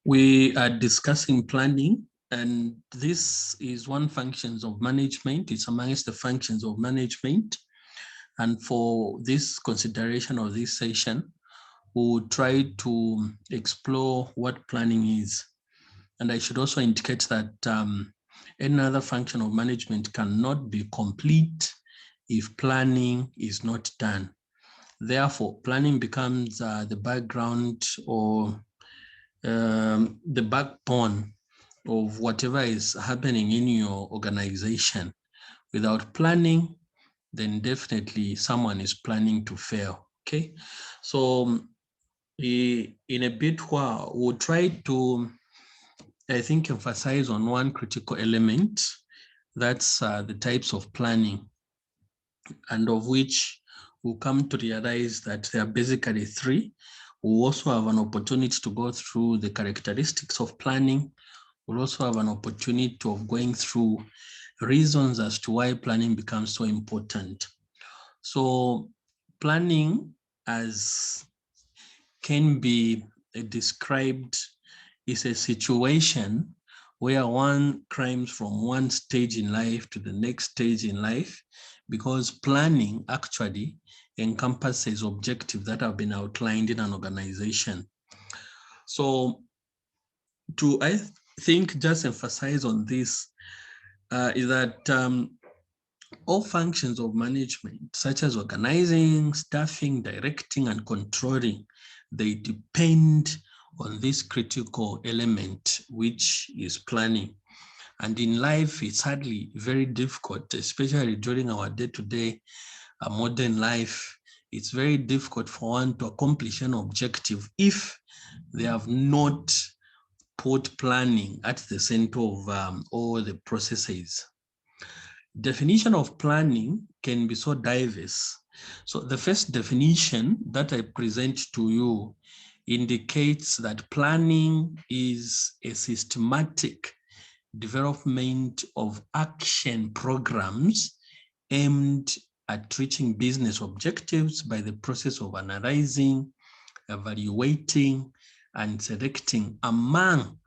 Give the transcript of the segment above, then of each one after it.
We are discussing planning, and this is one functions of management. It's amongst the functions of management. And for this consideration of this session, we'll try to explore what planning is. And I should also indicate that any other function of management cannot be complete if planning is not done. Therefore, planning becomes the background or the backbone of whatever is happening in your organization. Without planning, then definitely someone is planning to fail. Okay, so in a bit while we'll try to, I think, emphasize on one critical element. That's the types of planning, and of which we'll come to realize that there are basically three. We'll also have an opportunity to go through the characteristics of planning. We'll also have an opportunity of going through reasons as to why planning becomes so important. So planning, as can be described, is a situation where one climbs from one stage in life to the next stage in life, because planning actually encompasses objectives that have been outlined in an organization. So to, I think, just emphasize on this is that all functions of management, such as organizing, staffing, directing, and controlling, they depend on this critical element, which is planning. And in life, it's hardly very difficult, especially during our day-to-day modern life. It's very difficult for one to accomplish an objective if they have not put planning at the center of all the processes. Definition of planning can be so diverse. So the first definition that I present to you indicates that planning is a systematic development of action programs aimed at reaching business objectives by the process of analyzing, evaluating, and selecting among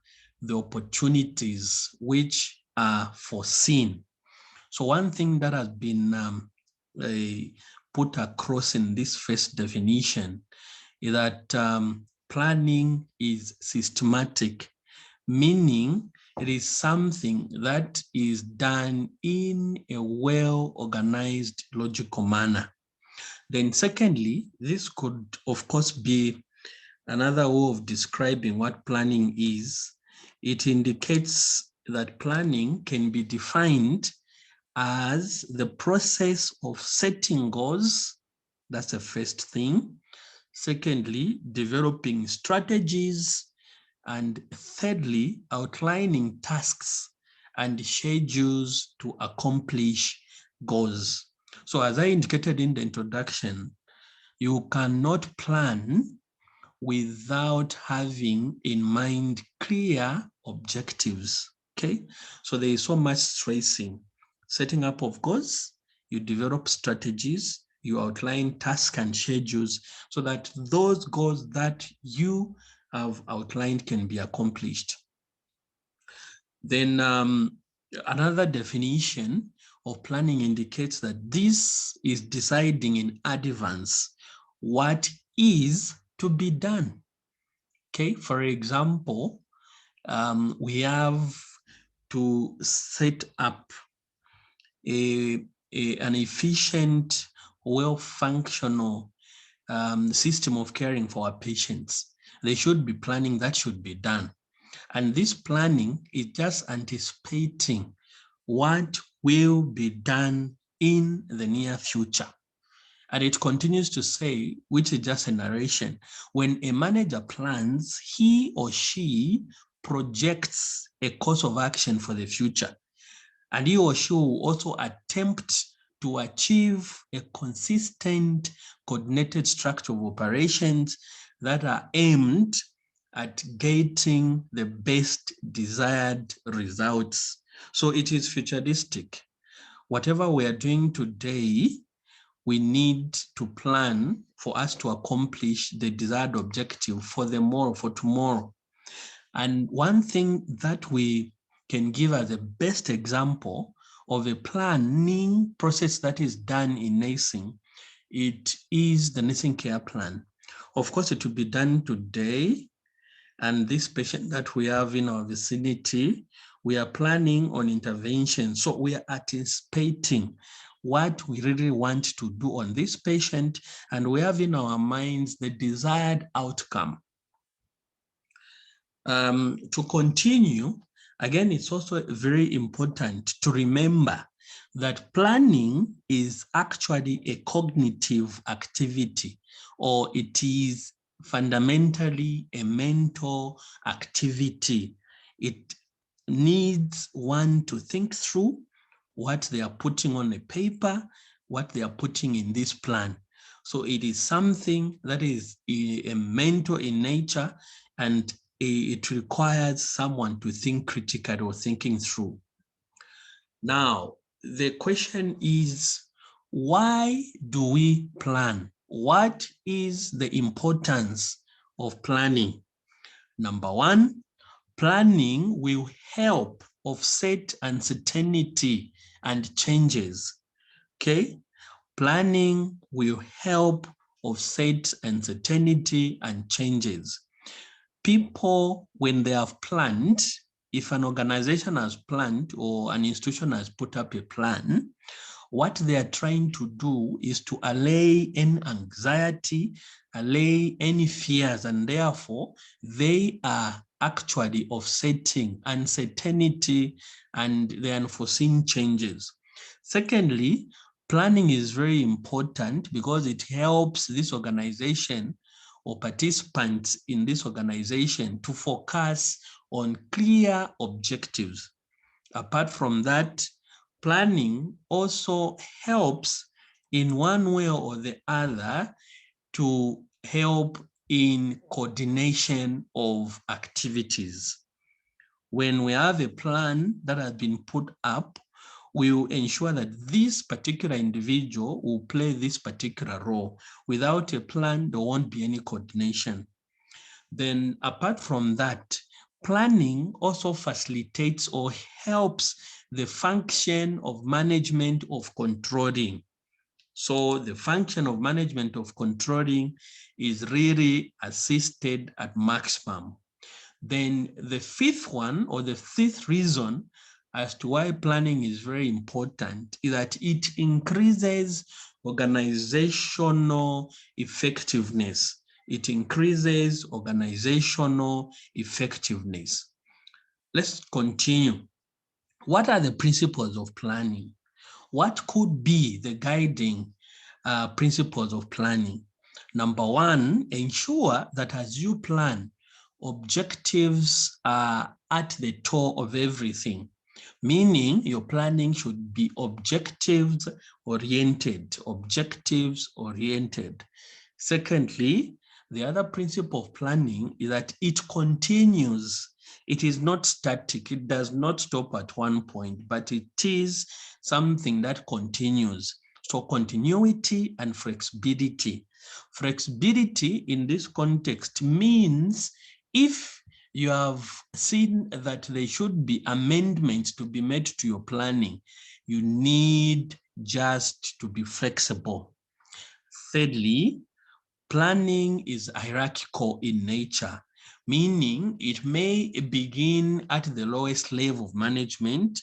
the opportunities which are foreseen. So one thing that has been put across in this first definition is that planning is systematic, meaning it is something that is done in a well-organized, logical manner. Then secondly, this could, of course, be another way of describing what planning is. It indicates that planning can be defined as the process of setting goals. That's the first thing. Secondly, developing strategies. And thirdly, outlining tasks and schedules to accomplish goals. So as I indicated in the introduction, you cannot plan without having in mind clear objectives. Okay, so there is so much stressing. Setting up of goals, you develop strategies, you outline tasks and schedules so that those goals that you have outlined can be accomplished. Then another definition of planning indicates that this is deciding in advance what is to be done. Okay, for example, we have to set up an efficient, well-functional system of caring for our patients. There should be planning that should be done. And this planning is just anticipating what will be done in the near future. And it continues to say, which is just a narration, when a manager plans, he or she projects a course of action for the future. And he or she will also attempt to achieve a consistent, coordinated structure of operations that are aimed at getting the best desired results. So it is futuristic. Whatever we are doing today, we need to plan for us to accomplish the desired objective for tomorrow. And one thing that we can give as the best example of a planning process that is done in nursing, it is the nursing care plan. Of course, it will be done today. And this patient that we have in our vicinity, we are planning on intervention. So we are anticipating what we really want to do on this patient, and we have in our minds the desired outcome. To continue, again, it's also very important to remember that planning is actually a cognitive activity, or it is fundamentally a mental activity. It needs one to think through what they are putting on a paper, what they are putting in this plan. So it is something that is a mental in nature, and it requires someone to think critically or thinking through. Now, the question is, why do we plan? What is the importance of planning? Number one, planning will help offset uncertainty and changes. Okay? Planning will help offset uncertainty and changes. People, when they have planned, if an organization has planned or an institution has put up a plan, what they are trying to do is to allay any anxiety, allay any fears, and therefore they are actually offsetting uncertainty and the unforeseen changes. Secondly, planning is very important because it helps this organization or participants in this organization to focus on clear objectives. Apart from that, planning also helps in one way or the other to help in coordination of activities. When we have a plan that has been put up, we will ensure that this particular individual will play this particular role. Without a plan, there won't be any coordination. Then apart from that, planning also facilitates or helps the function of management of controlling. So the function of management of controlling is really assisted at maximum. Then the fifth one, or the fifth reason as to why planning is very important, is that it increases organizational effectiveness. It increases organizational effectiveness. Let's continue. What are the principles of planning? What could be the guiding principles of planning? Number one, ensure that as you plan, objectives are at the core of everything, meaning your planning should be objectives oriented, objectives oriented. Secondly, the other principle of planning is that it continues. It is not static. It does not stop at one point, but it is something that continues. So continuity and flexibility. Flexibility in this context means if you have seen that there should be amendments to be made to your planning, you need just to be flexible. Thirdly, planning is hierarchical in nature, meaning it may begin at the lowest level of management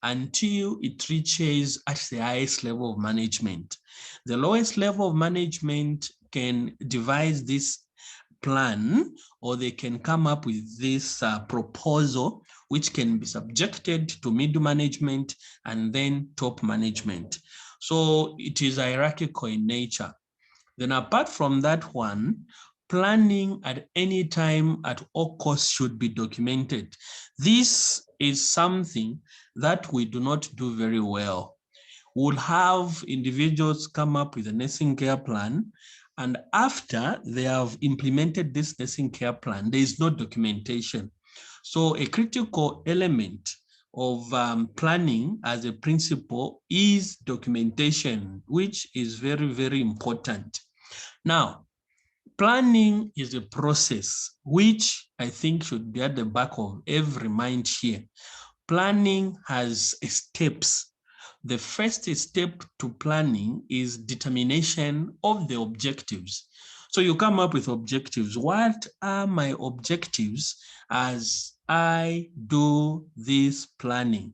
until it reaches at the highest level of management. The lowest level of management can devise this plan, or they can come up with this proposal, which can be subjected to middle management and then top management. So it is hierarchical in nature. Then apart from that one, planning at any time at all costs should be documented. This is something that we do not do very well. We'll have individuals come up with a nursing care plan, and after they have implemented this nursing care plan, there is no documentation. So a critical element of planning as a principle is documentation, which is very, very important. Now, Planning is a process which I think should be at the back of every mind here. Planning has steps. The first step to planning is determination of the objectives. So you come up with objectives. What are my objectives as I do this planning?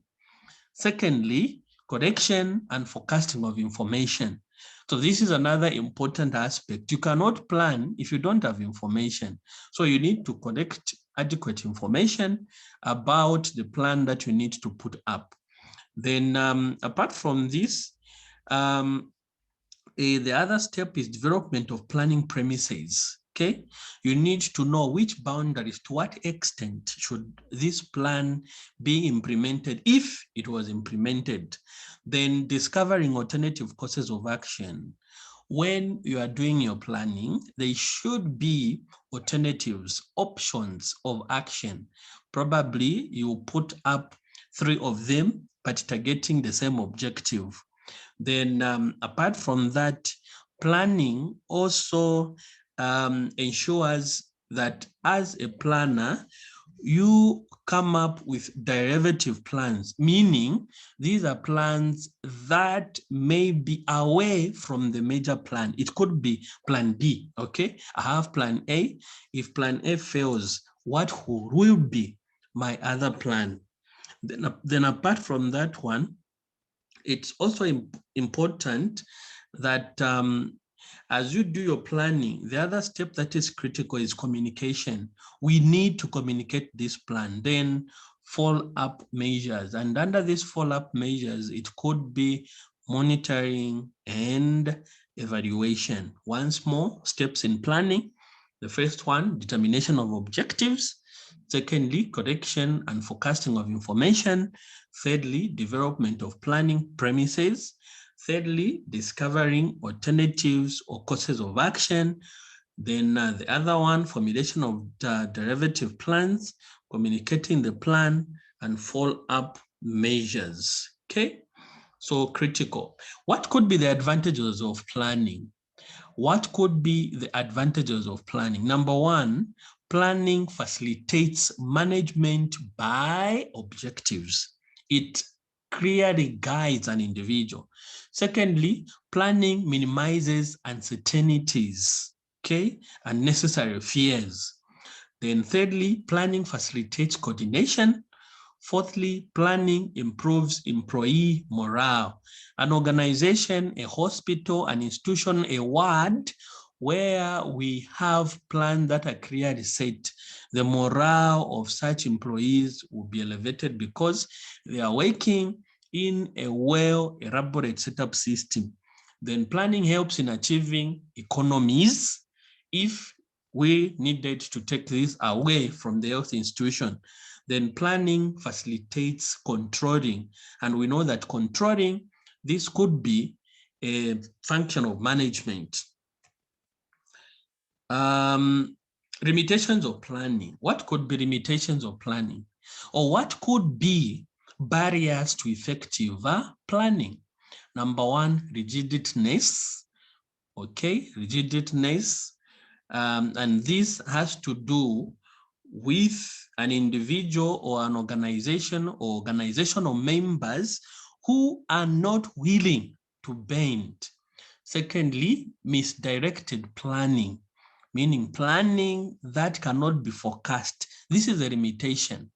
Secondly, correction and forecasting of information. So this is another important aspect. You cannot plan if you don't have information. So you need to collect adequate information about the plan that you need to put up. Then apart from this, the other step is development of planning premises. Okay, you need to know which boundaries, to what extent should this plan be implemented if it was implemented. Then discovering alternative courses of action. When you are doing your planning, there should be alternatives, options of action. Probably you put up 3 of them, but targeting the same objective. Then apart from that, planning also ensures that as a planner, you come up with derivative plans, meaning these are plans that may be away from the major plan. It could be plan B, okay? I have plan A. If plan A fails, what will be my other plan? Then apart from that one, it's also important that as you do your planning, the other step that is critical is communication. We need to communicate this plan, then follow-up measures. And under these follow-up measures, it could be monitoring and evaluation. Once more, steps in planning. The first one, determination of objectives. Secondly, correction and forecasting of information. Thirdly, development of planning premises. Thirdly, discovering alternatives or courses of action. Then the other one, formulation of derivative plans, communicating the plan, and follow-up measures. Okay, so critical. What could be the advantages of planning? What could be the advantages of planning? Number one, planning facilitates management by objectives. It clearly guides an individual. Secondly, planning minimizes uncertainties, okay, and necessary fears. Then thirdly, planning facilitates coordination. Fourthly, planning improves employee morale. An organization, a hospital, an institution, a ward where we have plans that are clearly set, the morale of such employees will be elevated because they are working in a well-elaborate setup system. Then planning helps in achieving economies if we needed to take this away from the health institution. Then planning facilitates controlling. And we know that controlling, this could be a function of management. Limitations of planning. What could be limitations of planning? Or what could be barriers to effective planning? Number one, rigidness. Okay, rigidness. And this has to do with an individual or an organization or organizational members who are not willing to bend. Secondly, misdirected planning, meaning planning that cannot be forecast. This is a limitation.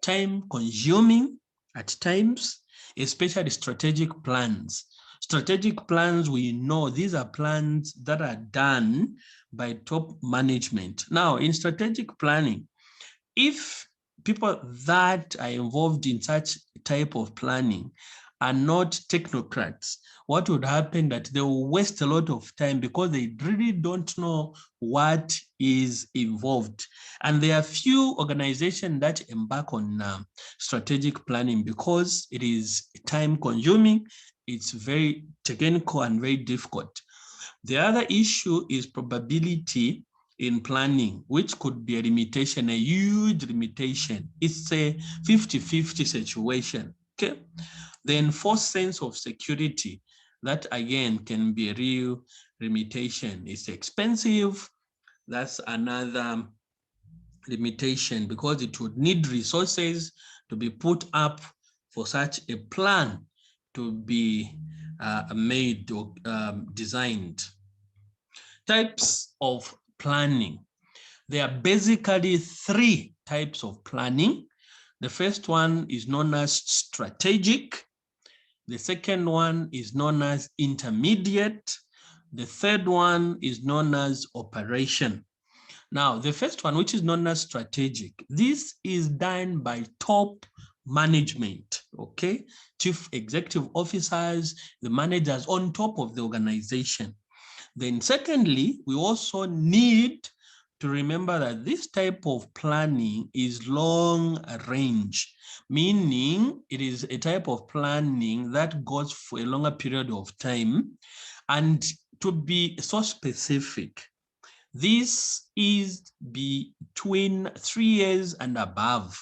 Time consuming at times, especially strategic plans. Strategic plans, we know these are plans that are done by top management. Now, in strategic planning, if people that are involved in such type of planning are not technocrats, what would happen that they will waste a lot of time because they really don't know what is involved. And there are few organizations that embark on strategic planning because it is time consuming, it's very technical and very difficult. The other issue is probability in planning, which could be a limitation, a huge limitation. It's a 50-50 situation, okay? Then false sense of security, that again can be a real limitation. It's expensive, That's another limitation, because it would need resources to be put up for such a plan to be made or designed. Types of planning. There are basically 3 types of planning. The first one is known as strategic. The second one is known as intermediate. The third one is known as operation. Now, the first one, which is known as strategic, this is done by top management, okay? Chief executive officers, the managers on top of the organization. Then secondly, we also need to remember that this type of planning is long range, meaning it is a type of planning that goes for a longer period of time. And to be so specific, this is between 3 years and above.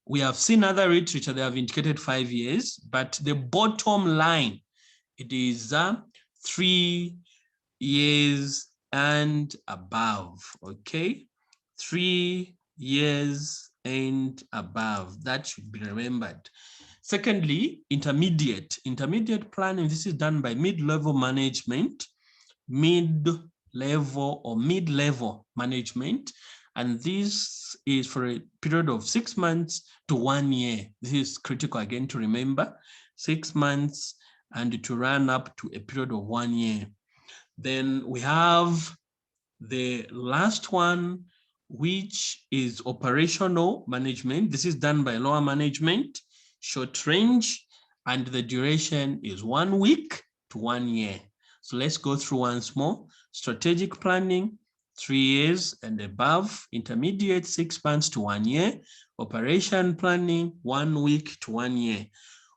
We have seen other literature, they have indicated 5 years, but the bottom line, it is 3 years and above, okay? 3 years and above, that should be remembered. Secondly, intermediate planning. This is done by mid-level management, mid-level management, and this is for a period of 6 months to 1 year. This is critical again to remember, 6 months and to run up to a period of 1 year. Then we have the last one, which is operational management. This is done by lower management, short range, and the duration is 1 week to 1 year. So let's go through once more. Strategic planning, 3 years and above. Intermediate, 6 months to 1 year. Operation planning, 1 week to 1 year.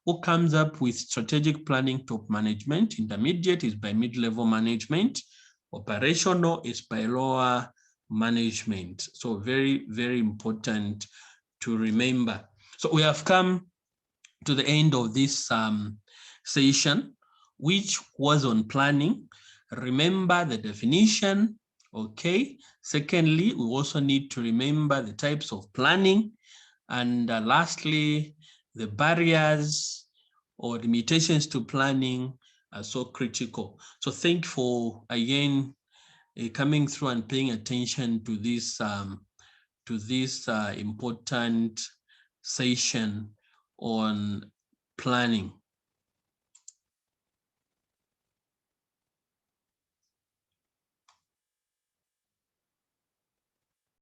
Who comes up with strategic planning? Top management. Intermediate is by mid-level management. Operational is by lower management. So very, very important to remember. So we have come to the end of this session, which was on planning. Remember the definition, okay? Secondly, we also need to remember the types of planning. And lastly, the barriers or limitations to planning are so critical. So thank you for, again, coming through and paying attention to this important session on planning.